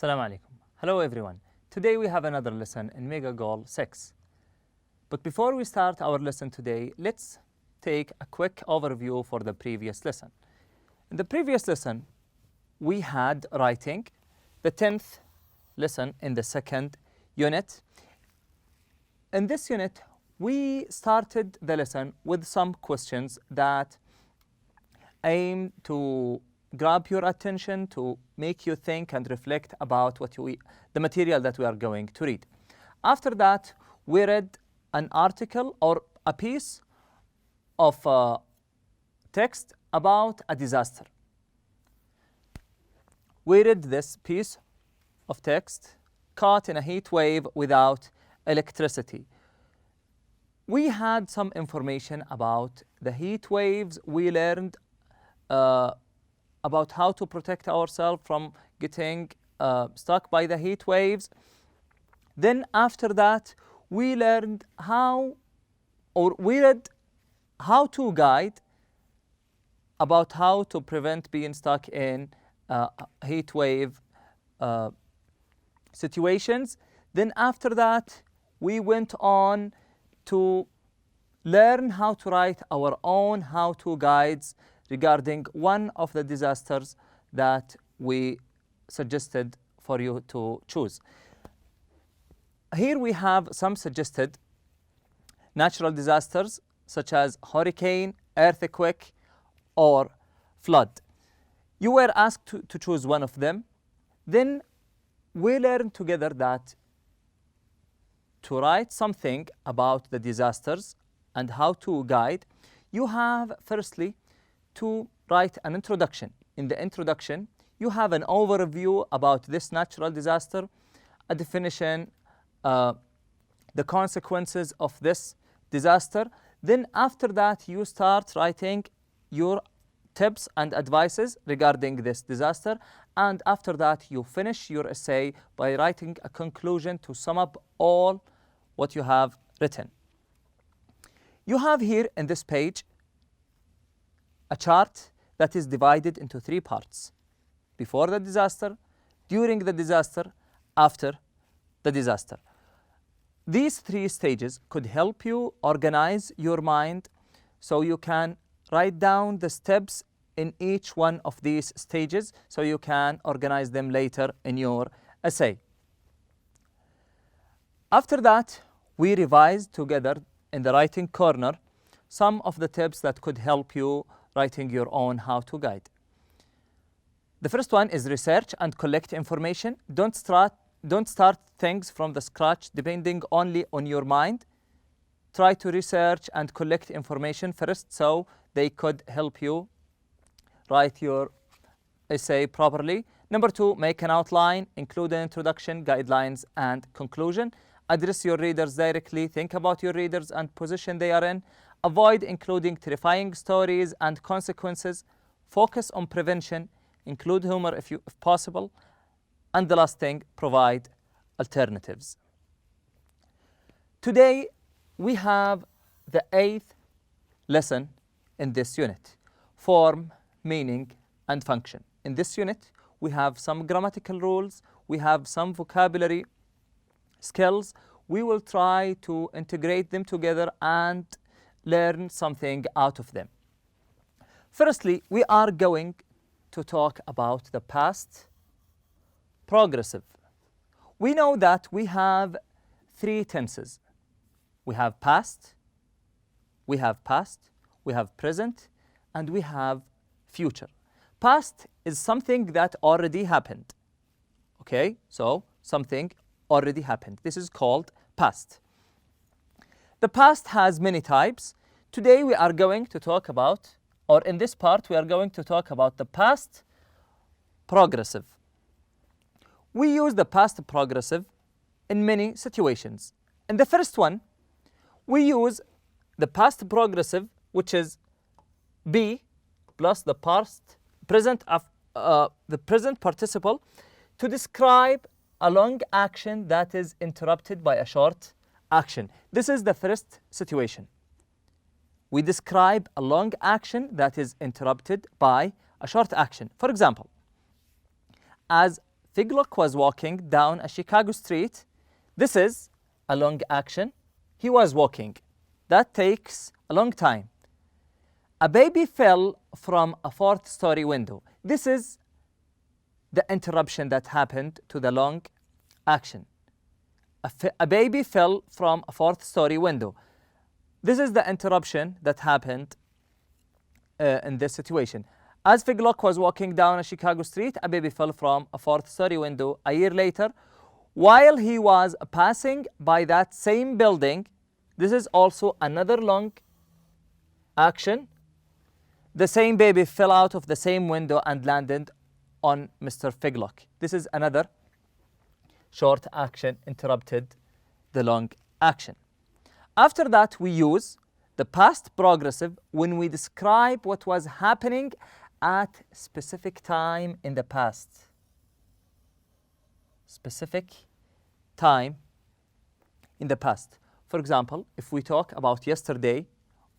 Assalamu alaikum. Hello everyone. Today we have another lesson in Mega Goal 6. But before we start our lesson today, let's take a quick overview for the previous lesson. In the previous lesson, we had writing, the 10th lesson in the second unit. In this unit, we started the lesson with some questions that aim to grab your attention, to make you think and reflect about the material that we are going to read. After that, we read an article or a piece of text about a disaster. We read this piece of text, caught in a heat wave without electricity. We had some information about the heat waves. We learned about how to protect ourselves from getting stuck by the heat waves. Then after that, we learned we read how to guide about how to prevent being stuck in heat wave situations. Then after that, we went on to learn how to write our own how-to guides regarding one of the disasters that we suggested for you to choose. Here we have some suggested natural disasters such as hurricane, earthquake, or flood. You were asked to choose one of them. Then we learned together that to write something about the disasters and how to guide, you have firstly to write an introduction. In the introduction, you have an overview about this natural disaster, a definition, the consequences of this disaster. Then after that, you start writing your tips and advices regarding this disaster. And after that, you finish your essay by writing a conclusion to sum up all what you have written. You have here in this page a chart that is divided into 3 parts: before the disaster, during the disaster, after the disaster. These 3 stages could help you organize your mind so you can write down the steps in each one of these stages so you can organize them later in your essay. After that, we revised together in the writing corner some of the tips that could help you writing your own how-to guide. The first one is research and collect information. Don't start things from the scratch depending only on your mind. Try to research and collect information first so they could help you write your essay properly. Number 2, make an outline, include an introduction, guidelines, and conclusion. Address your readers directly. Think about your readers and position they are in. Avoid including terrifying stories and consequences. Focus on prevention. Include humor if possible. And the last thing, provide alternatives. Today, we have the 8th lesson in this unit: form, meaning, and function. In this unit, we have some grammatical rules. We have some vocabulary skills. We will try to integrate them together and learn something out of them. Firstly, we are going to talk about the past progressive. We know that we have 3 tenses. We have past, we have present, and we have future. Past is something that already happened. Okay, so something already happened. This is called past. The past has many types. Today we are going to talk about, or in this part, we are going to talk about the past progressive. We use the past progressive in many situations. In the first one, we use the past progressive, which is be plus the present participle, to describe a long action that is interrupted by a short action. This is the first situation. We describe a long action that is interrupted by a short action. For example, as Figlock was walking down a Chicago street. This is a long action. He was walking. That takes a long time. A baby fell from a fourth-story window. This is the interruption that happened to the long action. A baby fell from a fourth-story window. This is the interruption that happened in this situation. As Figlock was walking down a Chicago street, a baby fell from a fourth-story window. A year later, while he was passing by that same building, this is also another long action. The same baby fell out of the same window and landed on Mr. Figlock. This is another short action interrupted the long action. After that, we use the past progressive when we describe what was happening at specific time in the past. Specific time in the past. For example, if we talk about yesterday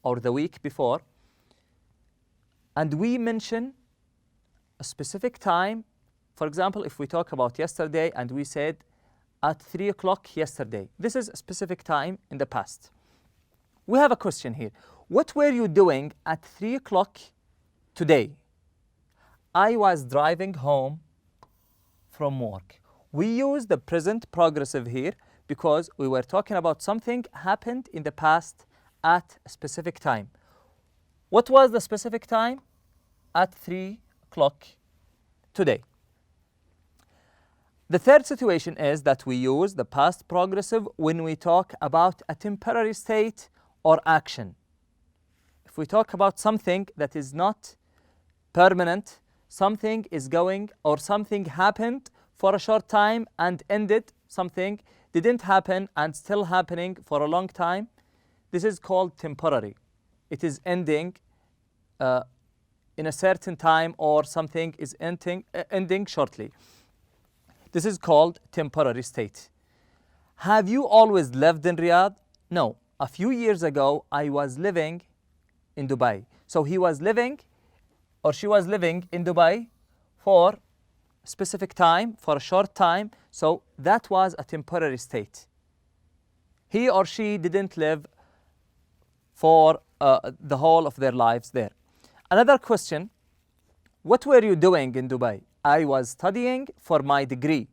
or the week before, and we mention a specific time, for example, if we talk about yesterday and we said at 3 o'clock yesterday, this is a specific time in the past. We have a question here. What were you doing at 3 o'clock today? I was driving home from work. We use the present progressive here because we were talking about something happened in the past at a specific time. What was the specific time? At 3 o'clock today. The third situation is that we use the past progressive when we talk about a temporary state or action. If we talk about something that is not permanent, something is going or something happened for a short time and ended, something didn't happen and still happening for a long time, this is called temporary. It is ending in a certain time or something is ending shortly. This is called temporary state. Have you always lived in Riyadh? No. A few years ago, I was living in Dubai. So he was living or she was living in Dubai for a specific time, for a short time. So that was a temporary state. He or she didn't live for the whole of their lives there. Another question, what were you doing in Dubai? I was studying for my degree.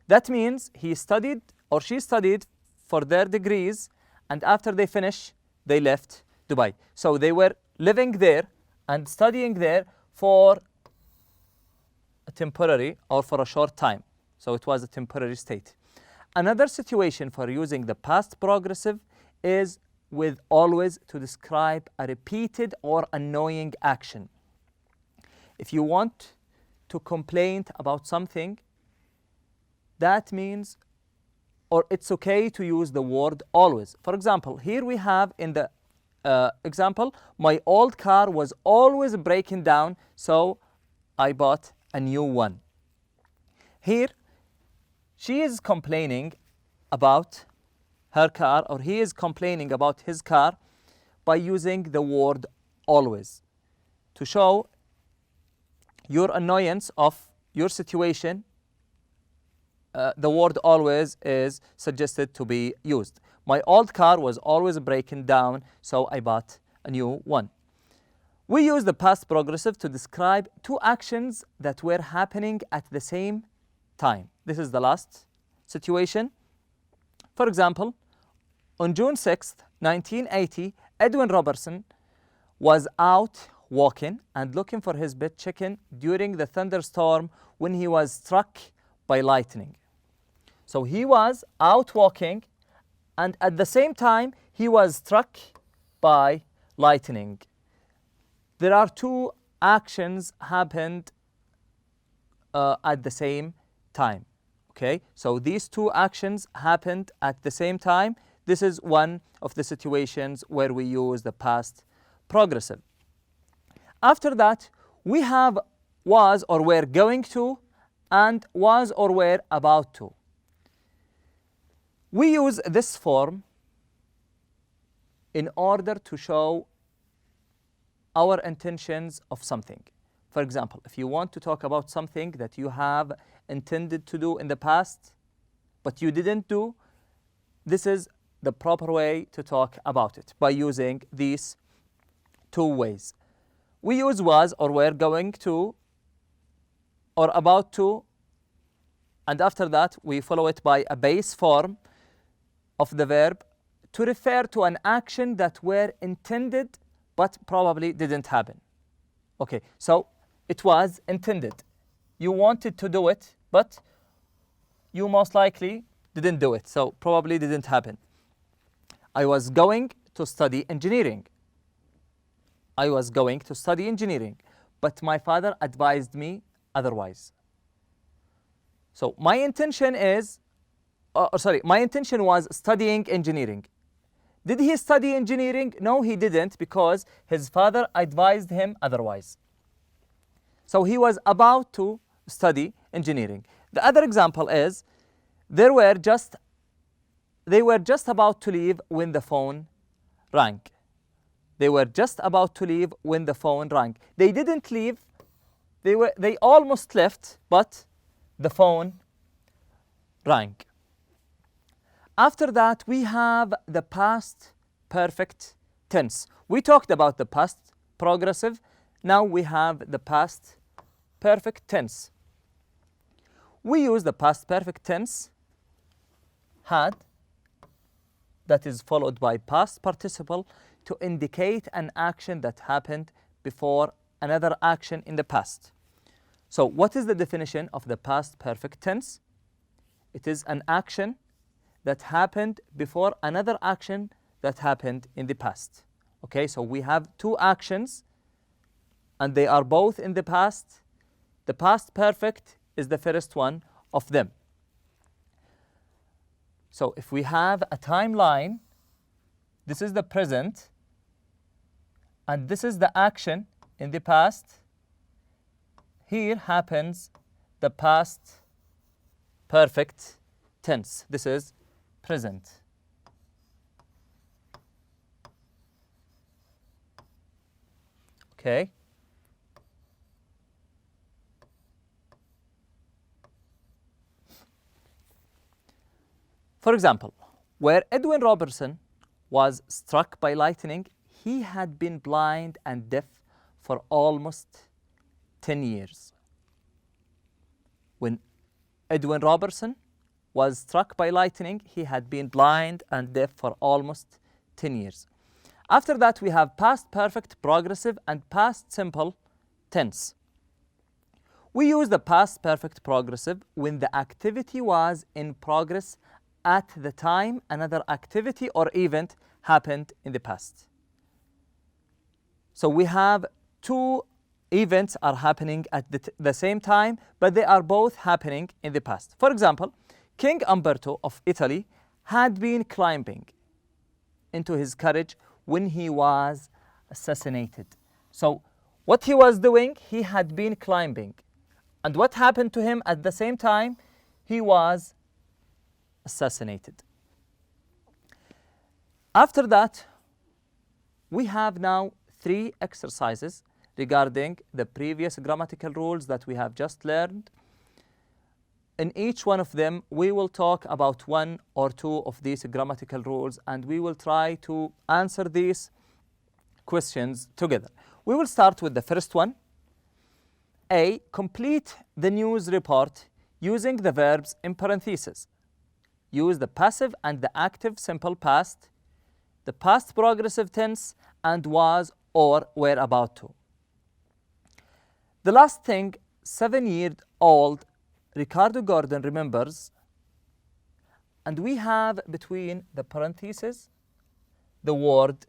That means he studied or she studied for their degrees, and after they finish, they left Dubai. So they were living there and studying there for a temporary or for a short time. So it was a temporary state. Another situation for using the past progressive is with always to describe a repeated or annoying action. If you want to complain about something, that means, or it's okay to use the word always. For example, here we have in the example, my old car was always breaking down, so I bought a new one. Here, she is complaining about her car, or he is complaining about his car by using the word always to show your annoyance of your situation. The word always is suggested to be used. My old car was always breaking down, so I bought a new one. We use the past progressive to describe two actions that were happening at the same time. This is the last situation. For example, on June 6th, 1980, Edwin Robertson was out walking and looking for his pet chicken during the thunderstorm when he was struck by lightning. So he was out walking and at the same time he was struck by lightning. There are two actions happened at the same time. Okay, so these two actions happened at the same time. This is one of the situations where we use the past progressive. After that, we have was or were going to and was or were about to. We use this form in order to show our intentions of something. For example, if you want to talk about something that you have intended to do in the past, but you didn't do, this is the proper way to talk about it, by using these two ways. We use was or were, going to or about to, and after that we follow it by a base form of the verb to refer to an action that were intended but probably didn't happen. Okay, so it was intended. You wanted to do it, but you most likely didn't do it, so probably didn't happen. I was going to study engineering. I was going to study engineering, but my father advised me otherwise. So my intention was studying engineering. Did he study engineering? No, he didn't, because his father advised him otherwise. So he was about to study engineering. The other example is, they were just about to leave when the phone rang. They were just about to leave when the phone rang. They didn't leave. They almost left, but the phone rang. After that, we have the past perfect tense. We talked about the past progressive. Now we have the past perfect tense. We use the past perfect tense, had, that is followed by past participle, to indicate an action that happened before another action in the past. So what is the definition of the past perfect tense? It is an action that happened before another action that happened in the past. Okay, so we have two actions and they are both in the past. The past perfect is the first one of them. So if we have a timeline, this is the present and this is the action in the past. Here happens the past perfect tense. This is present. Okay. For example, where Edwin Robertson was struck by lightning, he had been blind and deaf for almost 10 years. When Edwin Robertson was struck by lightning, he had been blind and deaf for almost 10 years. After that, we have past perfect progressive and past simple tense. We use the past perfect progressive when the activity was in progress at the time another activity or event happened in the past. So we have two events are happening at the same time, but they are both happening in the past. For example, King Umberto of Italy had been climbing into his carriage when he was assassinated. So what he was doing, he had been climbing. And what happened to him at the same time? He was assassinated. After that, we have now 3 exercises regarding the previous grammatical rules that we have just learned. In each one of them, we will talk about 1 or 2 of these grammatical rules, and we will try to answer these questions together. We will start with the first one. A. Complete the news report using the verbs in parentheses. Use the passive and the active simple past, the past progressive tense, and was or were about to. The last thing, 7-year-old Ricardo Gordon remembers, and we have between the parentheses the word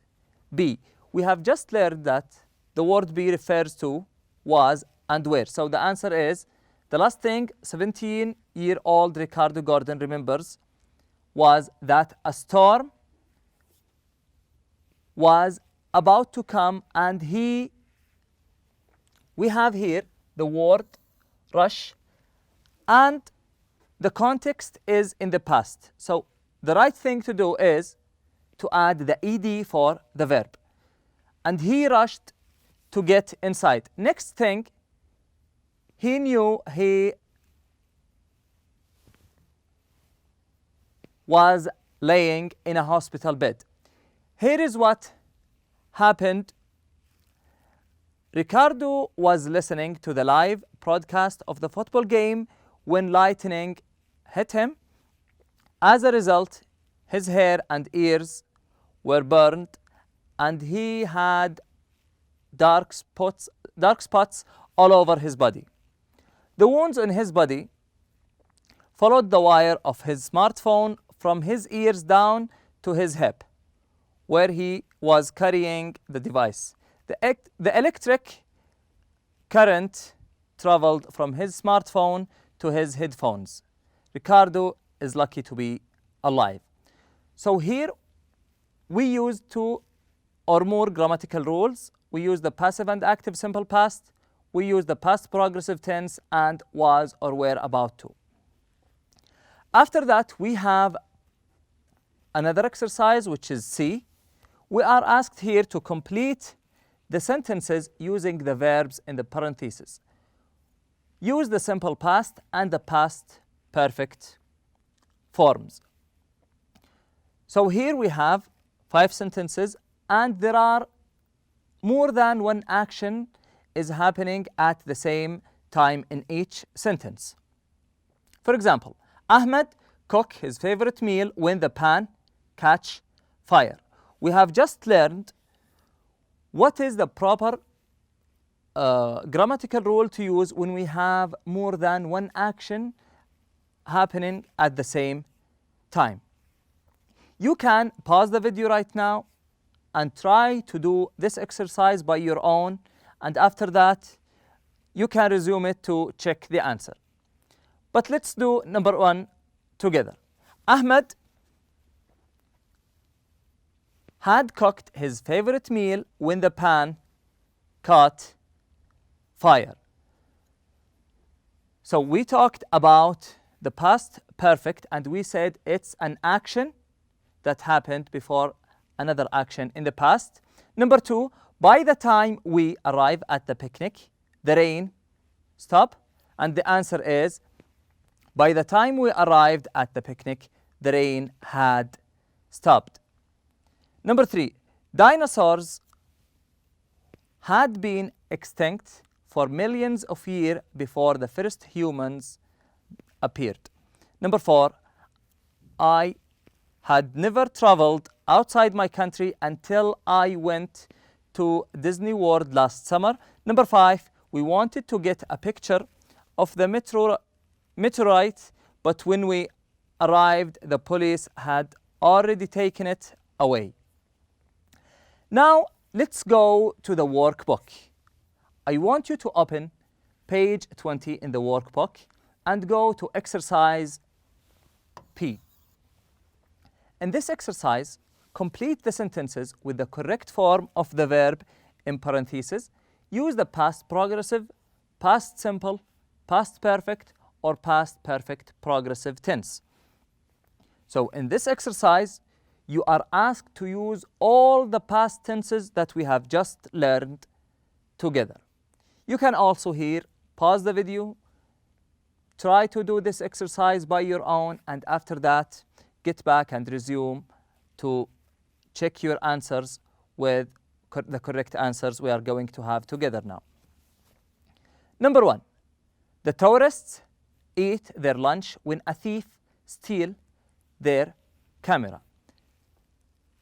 be. We have just learned that the word be refers to was and were. So the answer is, the last thing 17-year-old Ricardo Gordon remembers was that a storm was about to come, and we have here the word rush, and the context is in the past. So the right thing to do is to add the ed for the verb. And he rushed to get inside. Next thing, he knew he was laying in a hospital bed. Here is what happened. Ricardo was listening to the live broadcast of the football game when lightning hit him. As a result, his hair and ears were burned and he had dark spots all over his body. The wounds on his body followed the wire of his smartphone from his ears down to his hip, where he was carrying the device. The electric current traveled from his smartphone to his headphones. Ricardo is lucky to be alive. So here we use two or more grammatical rules. We use the passive and active simple past. We use the past progressive tense and was or were about to. After that, we have another exercise, which is C. We are asked here to complete the sentences using the verbs in the parentheses. Use the simple past and the past perfect forms. So here we have 5 sentences and there are more than one action is happening at the same time in each sentence. For example, Ahmed cook his favorite meal when the pan catch fire. We have just learned what is the proper grammatical rule to use when we have more than one action happening at the same time. You can pause the video right now and try to do this exercise by your own, and after that you can resume it to check the answer. But let's do number 1 together. Ahmed had cooked his favorite meal when the pan caught fire. So we talked about the past perfect and we said it's an action that happened before another action in the past. Number 2, by the time we arrive at the picnic, the rain stopped, and the answer is by the time we arrived at the picnic, the rain had stopped. Number 3, dinosaurs had been extinct for millions of years before the first humans appeared. Number 4, I had never traveled outside my country until I went to Disney World last summer. Number 5, we wanted to get a picture of the meteorite, but when we arrived, the police had already taken it away. Now, let's go to the workbook. I want you to open page 20 in the workbook and go to exercise P. In this exercise, complete the sentences with the correct form of the verb in parentheses. Use the past progressive, past simple, past perfect, or past perfect progressive tense. So in this exercise, you are asked to use all the past tenses that we have just learned together. You can also here pause the video, try to do this exercise by your own, and after that, get back and resume to check your answers with the correct answers we are going to have together now. Number 1, the tourists eat their lunch when a thief steals their camera.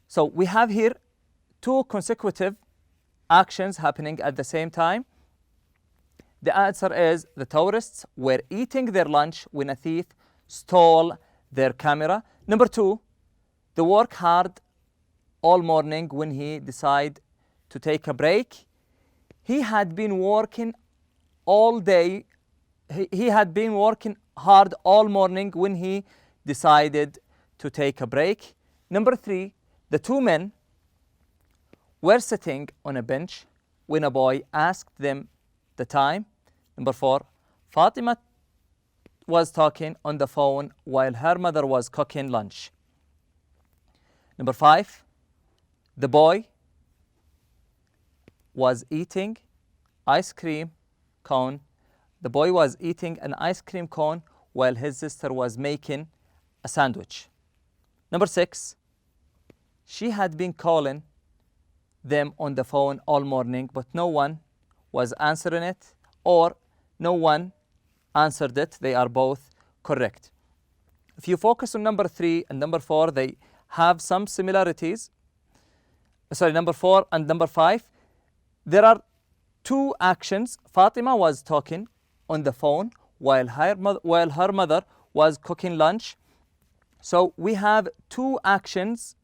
So we have here 2 consecutive actions happening at the same time. The answer is the tourists were eating their lunch when a thief stole their camera. Number 2, they work hard all morning when he decided to take a break. He had been working all day. He had been working hard all morning when he decided to take a break. Number 3, the 2 men were sitting on a bench when a boy asked them the time. Number 4, Fatima was talking on the phone while her mother was cooking lunch. Number 5, the boy was eating ice cream cone. The boy was eating an ice cream cone while his sister was making a sandwich. Number 6, she had been calling them on the phone all morning, but no one was answering it, or no one answered it. They are both correct. If you focus on number 3 and number 4, they have some similarities. Sorry, number 4 and number 5. There are two actions. Fatima was talking on the phone while her mother was cooking lunch. So we have two actions,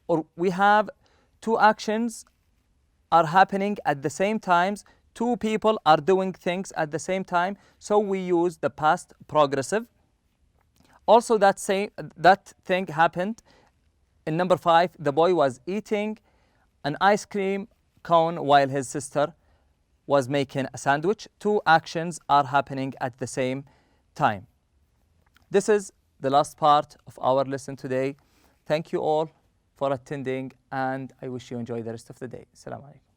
or we have two actions are happening at the same time. Two people are doing things at the same time. So we use the past progressive. Also, that thing happened in number 5. The boy was eating an ice cream cone while his sister was making a sandwich. Two actions are happening at the same time. This is the last part of our lesson today. Thank you all for attending, and I wish you enjoy the rest of the day. Assalamu alaikum.